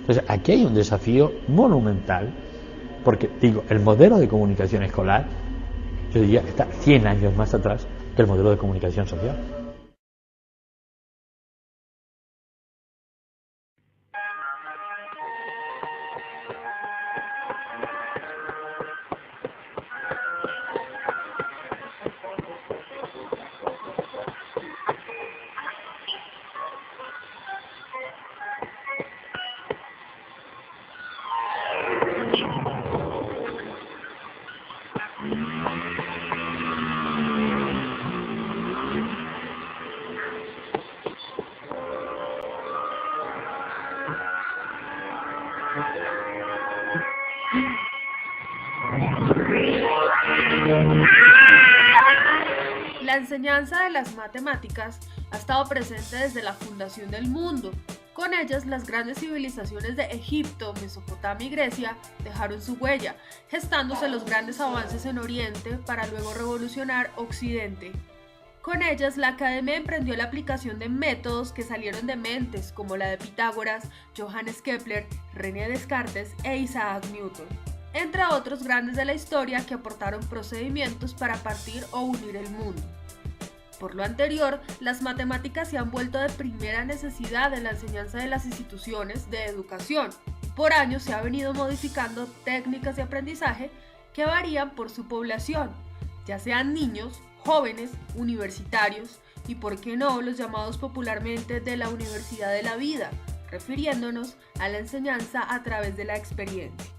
Entonces, aquí hay un desafío monumental, porque, digo, el modelo de comunicación escolar, yo diría, está 100 años más atrás que el modelo de comunicación social. La enseñanza de las matemáticas ha estado presente desde la fundación del mundo. Con ellas, las grandes civilizaciones de Egipto, Mesopotamia y Grecia dejaron su huella, gestándose los grandes avances en Oriente para luego revolucionar Occidente. Con ellas, la academia emprendió la aplicación de métodos que salieron de mentes como la de Pitágoras, Johannes Kepler, René Descartes e Isaac Newton, entre otros grandes de la historia que aportaron procedimientos para partir o unir el mundo. Por lo anterior, las matemáticas se han vuelto de primera necesidad en la enseñanza de las instituciones de educación. Por años se ha venido modificando técnicas de aprendizaje que varían por su población, ya sean niños, jóvenes, universitarios y, por qué no, los llamados popularmente de la Universidad de la Vida, refiriéndonos a la enseñanza a través de la experiencia.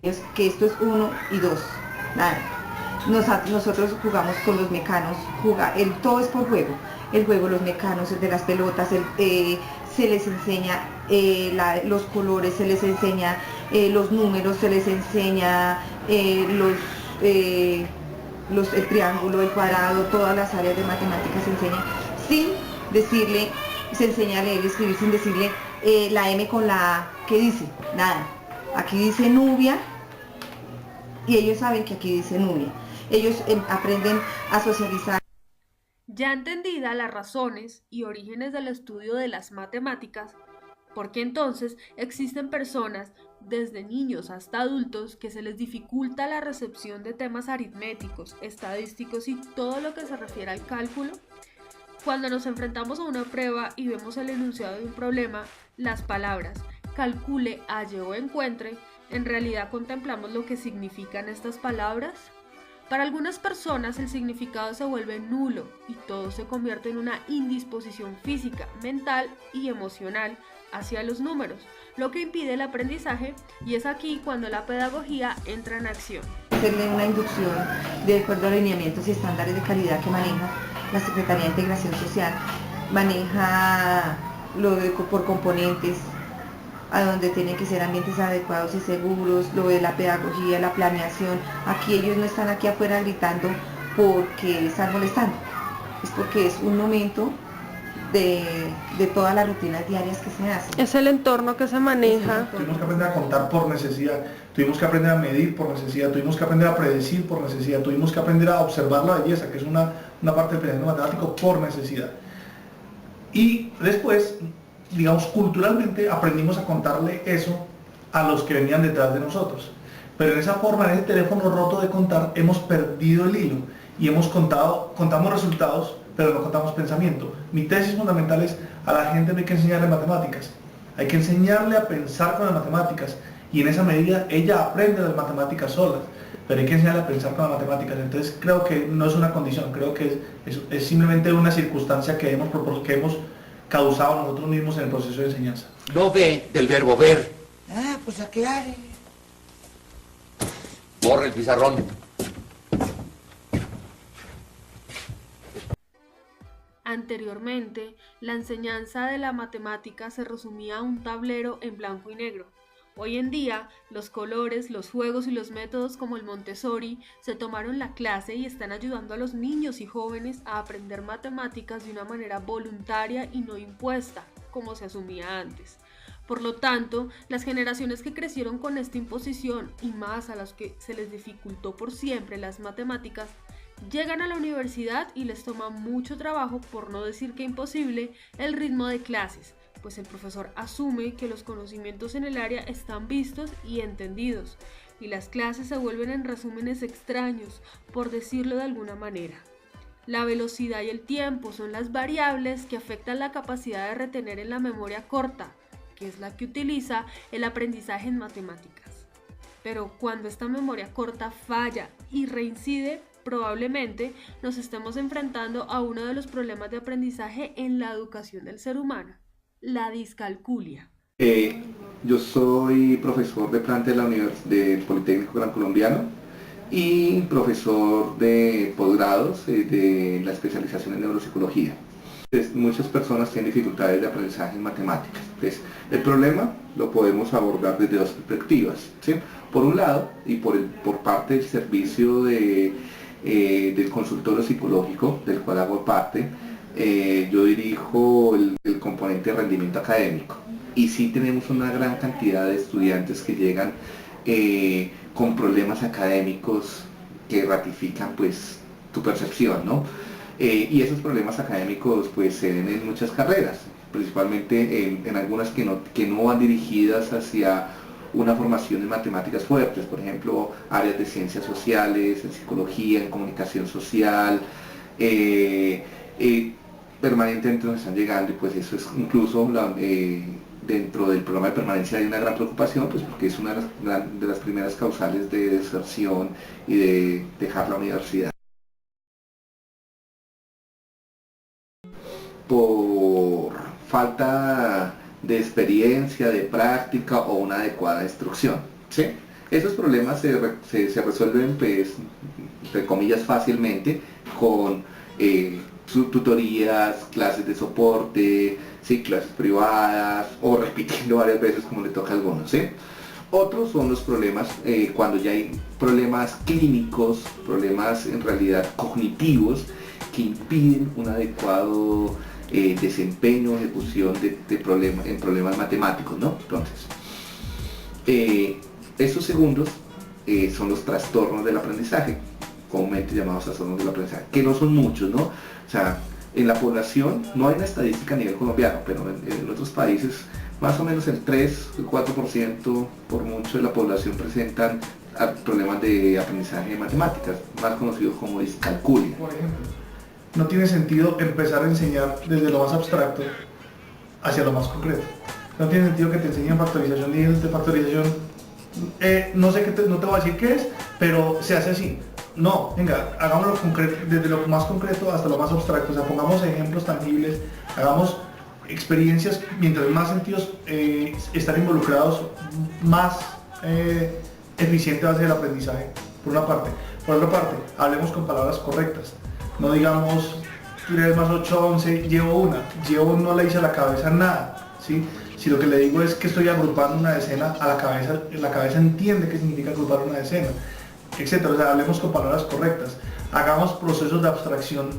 Es que esto es 1 y 2, nada. Nosotros jugamos con los mecanos, todo es por juego. El juego, los mecanos, el de las pelotas, se les enseña los colores, se les enseña los números, se les enseña el triángulo, el cuadrado, todas las áreas de matemáticas se enseñan sin decirle, se enseña a leer y escribir sin decirle la M con la A, ¿qué dice? Nada. Aquí dice Nubia y ellos saben que aquí dice Nubia. Ellos aprenden a socializar. Ya entendida las razones y orígenes del estudio de las matemáticas, ¿por qué entonces existen personas, desde niños hasta adultos, que se les dificulta la recepción de temas aritméticos, estadísticos y todo lo que se refiere al cálculo? Cuando nos enfrentamos a una prueba y vemos el enunciado de un problema, las palabras calcule, halle o encuentre, ¿en realidad contemplamos lo que significan estas palabras? Para algunas personas el significado se vuelve nulo y todo se convierte en una indisposición física, mental y emocional hacia los números, lo que impide el aprendizaje, y es aquí cuando la pedagogía entra en acción. Hacerle una inducción de acuerdo a lineamientos y estándares de calidad que maneja la Secretaría de Integración Social, maneja por componentes, a donde tienen que ser ambientes adecuados y seguros, lo de la pedagogía, la planeación. Aquí ellos no están aquí afuera gritando porque están molestando, es porque es un momento de todas las rutinas diarias que se hacen. Es el entorno que se maneja. Tuvimos que aprender a contar por necesidad, tuvimos que aprender a medir por necesidad, tuvimos que aprender a predecir por necesidad, tuvimos que aprender a observar la belleza, que es una parte del pensamiento matemático por necesidad. Y después, digamos, culturalmente aprendimos a contarle eso a los que venían detrás de nosotros. Pero en esa forma, en ese teléfono roto de contar, hemos perdido el hilo y contamos resultados, pero no contamos pensamiento. Mi tesis fundamental es: a la gente no hay que enseñarle matemáticas, hay que enseñarle a pensar con las matemáticas, y en esa medida ella aprende las matemáticas solas, pero hay que enseñarle a pensar con las matemáticas. Entonces creo que no es una condición, creo que es simplemente una circunstancia que hemos causado nosotros mismos en el proceso de enseñanza. No ve del verbo ver. Ah, pues a qué haré. Borra el pizarrón. Anteriormente, la enseñanza de la matemática se resumía a un tablero en blanco y negro. Hoy en día, los colores, los juegos y los métodos como el Montessori se tomaron la clase y están ayudando a los niños y jóvenes a aprender matemáticas de una manera voluntaria y no impuesta, como se asumía antes. Por lo tanto, las generaciones que crecieron con esta imposición, y más a las que se les dificultó por siempre las matemáticas, llegan a la universidad y les toma mucho trabajo, por no decir que imposible, el ritmo de clases, pues el profesor asume que los conocimientos en el área están vistos y entendidos, y las clases se vuelven en resúmenes extraños, por decirlo de alguna manera. La velocidad y el tiempo son las variables que afectan la capacidad de retener en la memoria corta, que es la que utiliza el aprendizaje en matemáticas. Pero cuando esta memoria corta falla y reincide, probablemente nos estemos enfrentando a uno de los problemas de aprendizaje en la educación del ser humano, la discalculia. Yo soy profesor de planta del Politécnico Gran Colombiano y profesor de posgrados de la especialización en neuropsicología. Muchas personas tienen dificultades de aprendizaje en matemáticas. Entonces, el problema lo podemos abordar desde dos perspectivas, ¿sí? Por un lado, y por parte del servicio del consultorio psicológico, del cual hago parte, yo dirijo el componente de rendimiento académico. Y sí tenemos una gran cantidad de estudiantes que llegan con problemas académicos que ratifican pues tu percepción, ¿no? Y esos problemas académicos pues se ven en muchas carreras, principalmente en algunas que no van dirigidas hacia una formación en matemáticas fuertes, por ejemplo, áreas de ciencias sociales, en psicología, en comunicación social, permanentemente nos están llegando, y pues eso es incluso dentro del programa de permanencia hay una gran preocupación, pues porque es una de las primeras causales de deserción y de dejar la universidad. Por falta de experiencia, de práctica o una adecuada instrucción, ¿sí? Esos problemas se resuelven, pues, entre comillas, fácilmente con tutorías, clases de soporte, ¿sí? Clases privadas o repitiendo varias veces como le toca a algunos, ¿sí? Otros son los problemas cuando ya hay problemas clínicos, problemas en realidad cognitivos que impiden un adecuado desempeño, ejecución en problemas matemáticos, ¿no? Entonces, estos segundos son los trastornos del aprendizaje, comúnmente llamados trastornos del aprendizaje, que no son muchos, ¿no? O sea, en la población no hay una estadística a nivel colombiano, pero en otros países más o menos el 3, el 4% por mucho de la población presentan problemas de aprendizaje de matemáticas, más conocidos como discalculia. Por ejemplo, no tiene sentido empezar a enseñar desde lo más abstracto hacia lo más concreto. No tiene sentido que te enseñen factorización, dígitos de factorización. No sé no te voy a decir qué es, pero se hace así. No, venga, hagámoslo concreto, desde lo más concreto hasta lo más abstracto. O sea, pongamos ejemplos tangibles, hagamos experiencias, mientras más sentidos están involucrados, más eficiente va a ser el aprendizaje, por una parte. Por otra parte, hablemos con palabras correctas. No digamos 3 más 8, 11, llevo no le hice a la cabeza nada, ¿sí? Si lo que le digo es que estoy agrupando una decena, la cabeza entiende qué significa agrupar una decena, etc. O sea, hablemos con palabras correctas. Hagamos procesos de abstracción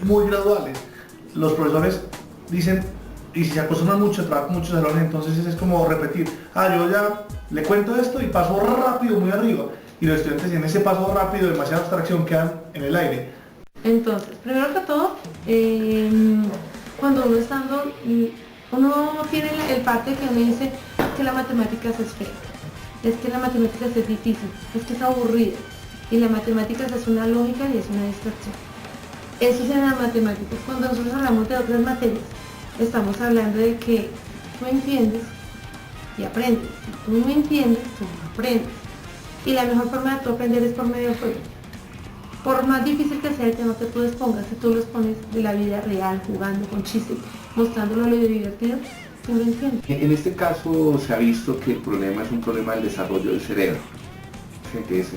muy graduales. Los profesores dicen, y si se acostumbran mucho, trabajan muchos salones, entonces es como repetir, yo ya le cuento esto y paso rápido, muy arriba. Y los estudiantes en ese paso rápido, demasiada abstracción, quedan en el aire. Entonces, primero que todo, cuando uno está dando, uno tiene el parte que uno dice que la matemáticas es fea, es que la matemáticas es difícil, es que es aburrida, y la matemáticas es una lógica y es una distracción. Eso es en las matemáticas. Cuando nosotros hablamos de otras materias, estamos hablando de que tú entiendes y aprendes. Si tú no entiendes, tú no aprendes. Y la mejor forma de tú aprender es por medio del juego. Por más difícil que sea el tema que tú expongas, si tú lo expones de la vida real, jugando con chistes, mostrándolo lo divertido, tú lo entiendes. En este caso se ha visto que el problema es un problema del desarrollo del cerebro, que es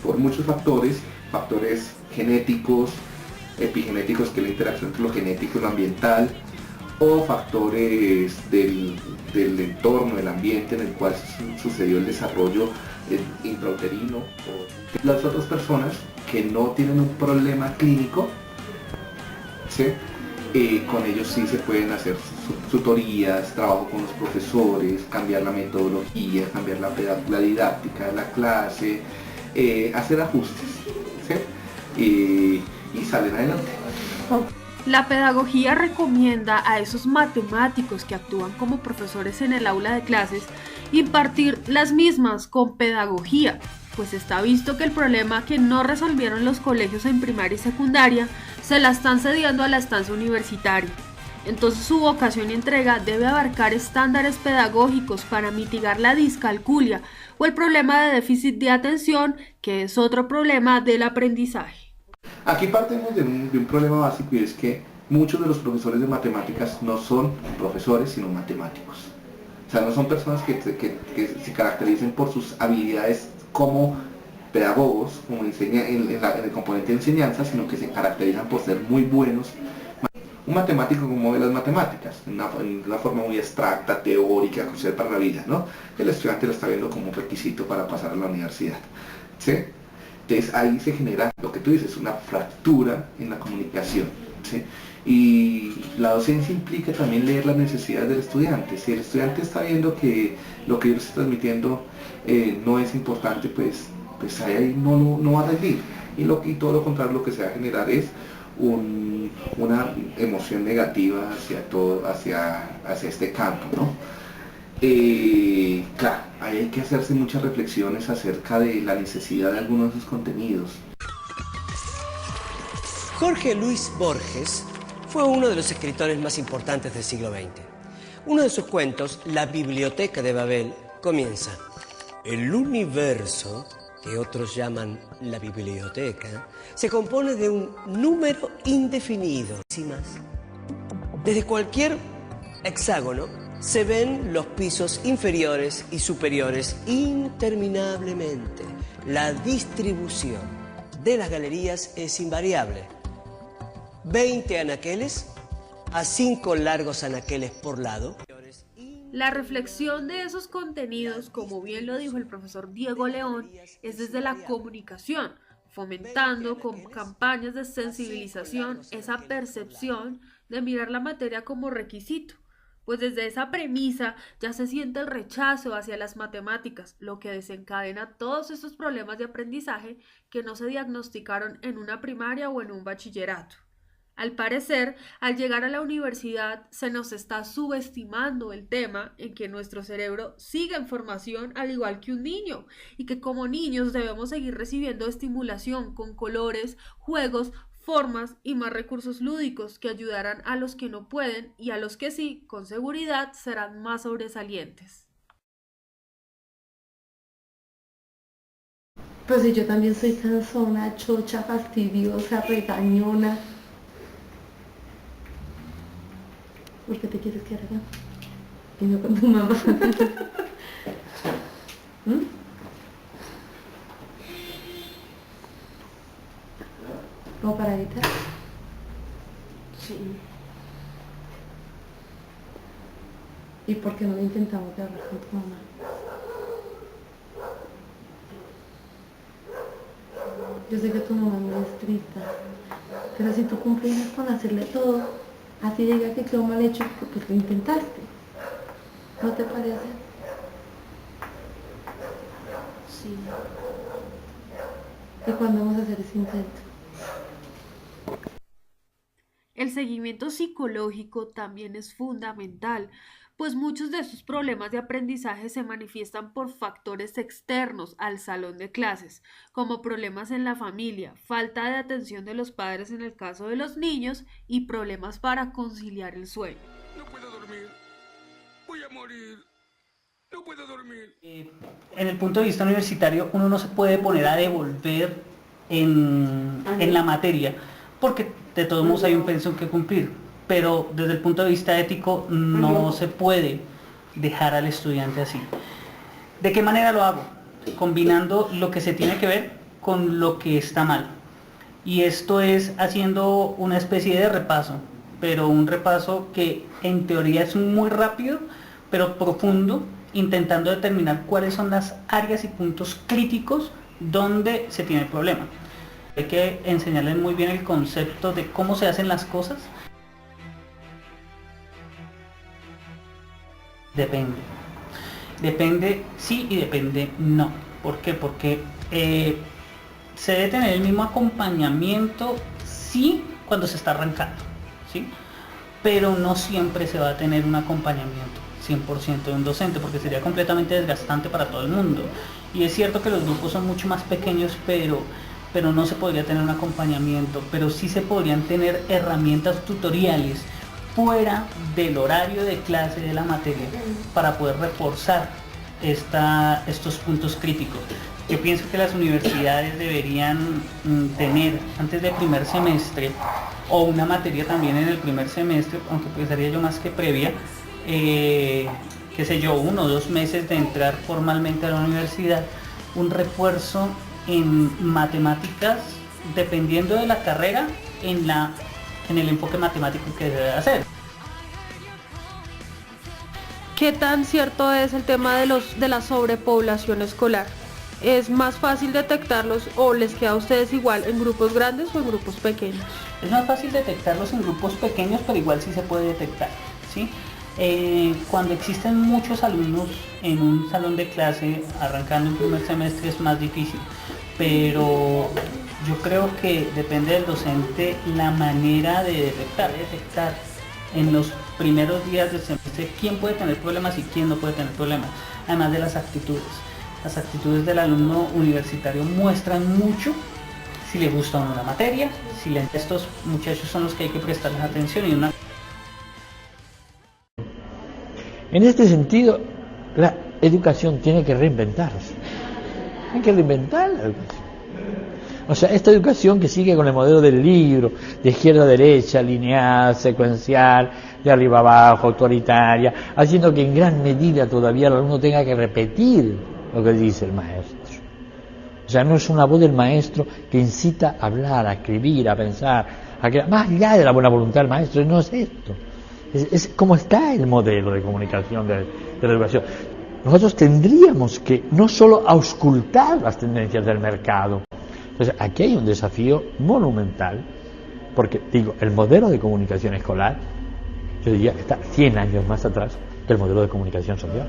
por muchos factores genéticos, epigenéticos, que es la interacción entre lo genético y lo ambiental, o factores del entorno, del ambiente en el cual sucedió el desarrollo intrauterino. Las otras personas que no tienen un problema clínico, ¿sí? Con ellos sí se pueden hacer tutorías, trabajo con los profesores, cambiar la metodología, cambiar la didáctica de la clase, hacer ajustes, ¿sí? Y salen adelante. La pedagogía recomienda a esos matemáticos que actúan como profesores en el aula de clases impartir las mismas con pedagogía, pues está visto que el problema que no resolvieron los colegios en primaria y secundaria se la están cediendo a la estancia universitaria. Entonces su vocación y entrega debe abarcar estándares pedagógicos para mitigar la discalculia o el problema de déficit de atención, que es otro problema del aprendizaje. Aquí partimos de un problema básico, y es que muchos de los profesores de matemáticas no son profesores sino matemáticos. O sea, no son personas que se caractericen por sus habilidades como pedagogos, como en el componente de enseñanza, sino que se caracterizan por ser muy buenos. Un matemático como ve las matemáticas, de una forma muy abstracta, teórica, que sirve para la vida, ¿no? El estudiante lo está viendo como un requisito para pasar a la universidad, ¿sí? Entonces ahí se genera lo que tú dices, una fractura en la comunicación, ¿sí? Y la docencia implica también leer las necesidades del estudiante. Si el estudiante está viendo que lo que yo le estoy transmitiendo no es importante, pues ahí no va a rendir. Y todo lo contrario, lo que se va a generar es una emoción negativa hacia este campo, ¿no? Claro, ahí hay que hacerse muchas reflexiones acerca de la necesidad de algunos de esos contenidos. Jorge Luis Borges fue uno de los escritores más importantes del siglo XX. Uno de sus cuentos, La Biblioteca de Babel, comienza: el universo, que otros llaman la biblioteca, se compone de un número indefinido. Desde cualquier hexágono se ven los pisos inferiores y superiores interminablemente. La distribución de las galerías es invariable. 20 anaqueles a 5 largos anaqueles por lado. La reflexión de esos contenidos, como bien lo dijo el profesor Diego León, es desde la comunicación, fomentando con campañas de sensibilización esa percepción de mirar la materia como requisito, pues desde esa premisa ya se siente el rechazo hacia las matemáticas, lo que desencadena todos estos problemas de aprendizaje que no se diagnosticaron en una primaria o en un bachillerato. Al parecer, al llegar a la universidad se nos está subestimando el tema en que nuestro cerebro sigue en formación al igual que un niño y que como niños debemos seguir recibiendo estimulación con colores, juegos, formas y más recursos lúdicos que ayudarán a los que no pueden y a los que sí, con seguridad, serán más sobresalientes. Pues si yo también soy cansona, chocha, fastidiosa, regañona. ¿Por qué te quieres quedar acá? Y no con tu mamá. ¿Como para evitar? Sí. ¿Y por qué no intentamos de hablar con tu mamá? Yo sé que tu mamá no es estricta, pero si tú cumples con hacerle todo, así llega que quedó mal hecho porque lo intentaste. ¿No te parece? Sí. ¿Y cuándo vamos a hacer ese intento? El seguimiento psicológico también es fundamental, pues muchos de estos problemas de aprendizaje se manifiestan por factores externos al salón de clases, como problemas en la familia, falta de atención de los padres en el caso de los niños y problemas para conciliar el sueño. No puedo dormir, voy a morir, no puedo dormir. En el punto de vista universitario, uno no se puede poner a devolver en la materia, porque de todos modos hay un pensum que cumplir. Pero desde el punto de vista ético no se puede dejar al estudiante así. ¿De qué manera lo hago? Combinando lo que se tiene que ver con lo que está mal. Y esto es haciendo una especie de repaso, pero un repaso que en teoría es muy rápido, pero profundo, intentando determinar cuáles son las áreas y puntos críticos donde se tiene el problema. Hay que enseñarles muy bien el concepto de cómo se hacen las cosas. Depende sí y depende no. ¿Por qué? Porque se debe tener el mismo acompañamiento sí cuando se está arrancando. ¿sí? Pero no siempre se va a tener un acompañamiento 100% de un docente, porque sería completamente desgastante para todo el mundo. Y es cierto que los grupos son mucho más pequeños, pero no se podría tener un acompañamiento, pero sí se podrían tener herramientas tutoriales fuera del horario de clase de la materia para poder reforzar estos puntos críticos. Yo pienso que las universidades deberían tener antes del primer semestre, o una materia también en el primer semestre, aunque pensaría yo más que previa, qué sé yo, 1 o 2 meses de entrar formalmente a la universidad, un refuerzo en matemáticas, dependiendo de la carrera, en el enfoque matemático que se debe hacer. ¿Qué tan cierto es el tema de la sobrepoblación escolar? ¿Es más fácil detectarlos o les queda a ustedes igual en grupos grandes o en grupos pequeños? Es más fácil detectarlos en grupos pequeños, pero igual sí se puede detectar, ¿sí? Cuando existen muchos alumnos en un salón de clase arrancando un primer semestre es más difícil, pero yo creo que depende del docente la manera de detectar en los primeros días del semestre quién puede tener problemas y quién no puede tener problemas, además de las actitudes. Las actitudes del alumno universitario muestran mucho si le gusta o no la materia, estos muchachos son los que hay que prestarles atención y una... En este sentido, la educación tiene que reinventarse. Hay que reinventar la educación. O sea, esta educación que sigue con el modelo del libro, de izquierda a derecha, lineal, secuencial, de arriba abajo, autoritaria, haciendo que en gran medida todavía el alumno tenga que repetir lo que dice el maestro. O sea, no es una voz del maestro que incita a hablar, a escribir, a pensar, a crear, más allá de la buena voluntad del maestro, no es esto. Es como está el modelo de comunicación de la educación. Nosotros tendríamos que no solo auscultar las tendencias del mercado. Entonces, aquí hay un desafío monumental, porque, digo, el modelo de comunicación escolar, yo diría que está 100 años más atrás que el modelo de comunicación social.